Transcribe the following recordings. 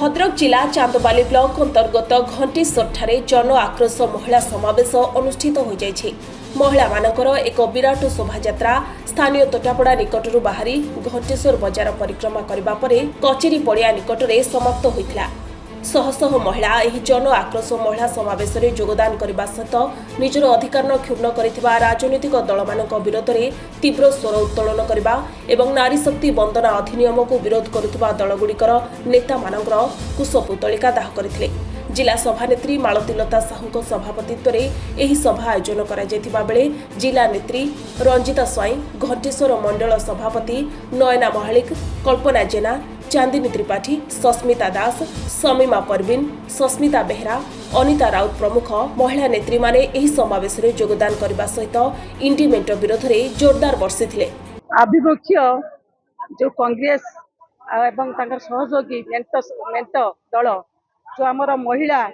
भद्रक जिला चांदबाली ब्लॉक अंतर्गत घंटेश्वर जन आक्रोश महिला समावेश अनुष्ठित हो जाइछि। महिला मानकर एक विराट शोभायात्रा स्थानीय तोटापड़ा निकटरू बाहरी घंटेश्वर बजार परिक्रमा करबा परे कचेरी पड़िया निकटरे समाप्त होइथिला। शह शह महिला एही जन आक्रोश महिला समावेश में योगदान करने सहित निजर अधिकार क्षुण्ण कर राजनीतिक दलमान विरोध में तीव्र स्वर उत्तोलन करने एवं नारी शक्ति वंदना अधिनियम को विरोध करुवा दलगुड़िकर नेता मानकर कुशपुतलिका दाह करथिले। जिला सभानेत्री मालतीलता साहू सभापतित्व में यह सभा आयोजन करा बेले जिला नेत्री रंजिता स्वाई, घंटेश्वर मंडल सभापति नयना महालिक, कल्पना जेना, चांदिनी त्रिपाठी, सस्मिता दास, समीमा परवीन, सस्मिता बेहरा, अनिता राउत प्रमुख महिला नेत्री माने एही समावेश में योगदान करने सहित इंडिमेंट विरोध में जोरदार बर्षिथिले। आभिमुख्य जो कांग्रेस एवं सहयोगी मेंट दल जो आमर महिला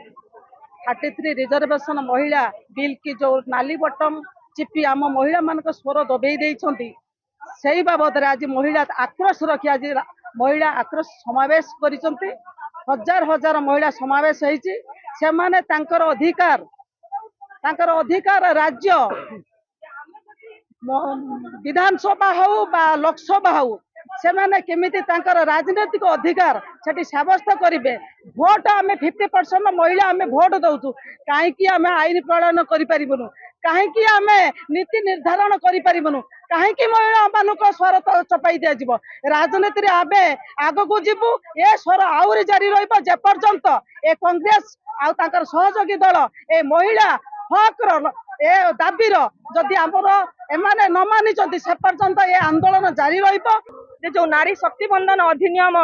33 रिजर्वेशन महिला बिल की जो नाली बटम चिपी आम महिला मान स्वर दबे देइछंती सेही बाबद आज महिला आक्रोश रखी आज महिला आक्रोश समावेश करिसंती। हजार हजार महिला समावेश होइछि। से माने तांकर अधिकार राज्य विधानसभा हो बा लोकसभा हो से माने केमिति तांकर राजनीतिक अधिकार सेठी साब्यस्त करिवे। भोट आमे 50% महिला आमे भोट दउछु काहेकि आमे आईन प्रणायन करि परिबनु, काहेकि आमे नीति निर्धारण करि परिबनु, काहेकि महिला मानक स्वर चपाई दिया जीव। राजनीति रे आबे आगो को जीवु ए स्वर आउरी जारी रहिबो जे पर्यंत ए कांग्रेस आ तांकर सहयोगी दल ए महिला हक ए दाबीर जदि आमर एमाने न मानिचंती से पर्यंत ए आंदोलन जारी रहिबो। जो नारी शक्ति बंधन अधिनियम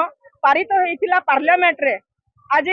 पारित होइथिला पार्लियामेंट रे आज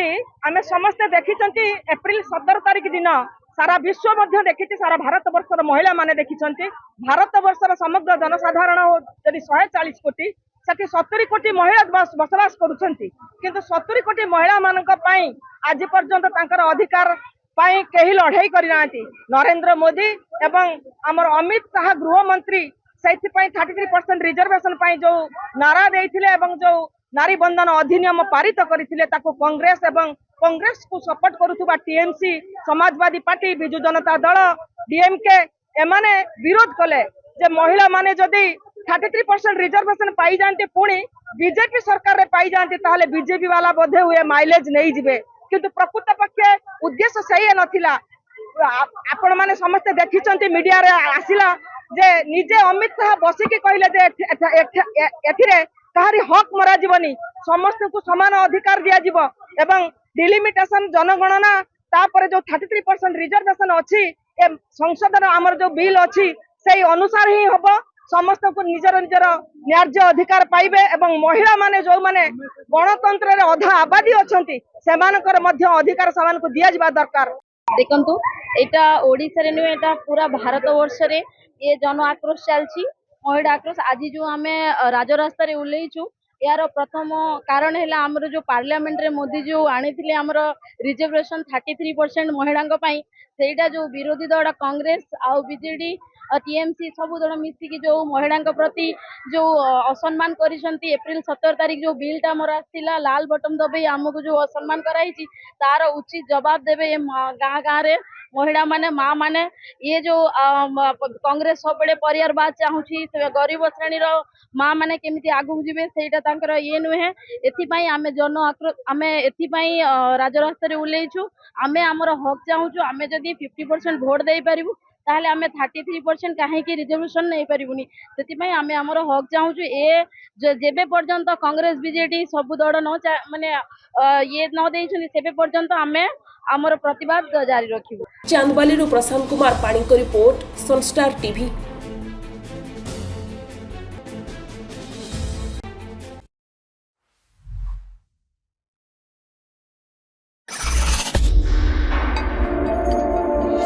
आमे समस्त देखिचंती। एप्रिल 17 तारिख दिन सारा विश्व मध्य देखिछि, सारा भारत वर्षर महिला माने देखिचंती। भारत वर्षर समग्र जनसाधारण यदि 140 कोटी सेठी 70 कोटी महिला बसवास करुछंती, किंतु 70 कोटी महिला मानक पई आज पर्यंत तांकर अधिकार पई केही लड़ाई करिनांती। नरेंद्र मोदी एवं हमर अमित शाह गृह मंत्री सेठी पई 33% रिजर्वेशन पई जो नारा देइथिले एवं जो नारी बंधन अधिनियम पारित करिथिले ताको कांग्रेस एवं कांग्रेस को सपोर्ट करुथुबा TMC, Samajwadi party, Biju Janata Dal, DMK एमाने विरोध कले जे महिला माने जदि 33% रिजर्वेशन पाई जानते पुणी बीजेपी सरकार रे पाई जानते ताहले बीजेपी वाला बोधे हुए माइलेज नहीं जिवे, किंतु प्रकृत पक्षे उद्देश्य सही नथिला। आपण माने समस्त देखिचंती मीडिया रे आसिला जे निजे अमित शाह बसिकी कहले जे एथिरे कहारी हक मरा जीवनी, समस्त को समान अधिकार दिया जीवो एवं डिलिमिटेशन जनगणना तापर जो 33% रिजर्वेशन अछि ए संसद आमर जो बिल अछि सेही अनुसार ही हबो। समस्त को निजर निजर न्याय्य अधिकार पाइबे एवं महिला माने जो माने गणतंत्र रे अधा आबादी अछंती सेमानकर मध्य अधिकार समान को दिया जिबा दरकार। देखंतु एटा ओडिसा रे नु एटा पूरा भारत वर्ष रे ये जन आक्रोश चलछि। महिला आक्रोश आज जो आमे राजरास्ता रे उल्लेइछु यार प्रथम कारण है आमर जो पार्लियामेंट रे मोदी जो आनिथिले आमर रिजर्वेशन 33% महिलांक पई सेटा जो विरोधी दल कांग्रेस आ बीजेडी टीएमसी सब दल मिसिकी जो महिलांक प्रति जो असम्मान करिसंती। एप्रिल 17 तारिख जो बिलटा मोर आसिला लाल बटन दबे आमको जो असम्मान कराइछि तार उचित जवाब देबे गाँ गाँ रे महिला माने माँ माने। ये जो कांग्रेस सब परिवारवाद चाहूँगी गरीब श्रेणी माँ माने केमिति आगु जीवे सेटा तांकर ये नुहे। एथिपाई आमे जन आक्रोश आमे एथिपाई राजरास्ता रे उल्लेइछु। आमे हमर हक चाहूँ आमे जदि 50% भोट दे पारिबु ताहले आमे 33% काहेकि रिजर्वेशन नहीं पारिबुनी। सेथिपाई आमे हमर हक चाहूँ ए जेबे पर्यंत कांग्रेस बीजेडी सब दल न माने ये न देइछनी सेबे पर्यंत आमे हमर प्रतिवाद जारी रखिबु। चांदबाली प्रशांत कुमार पाणी को रिपोर्ट सनस्टार टीवी।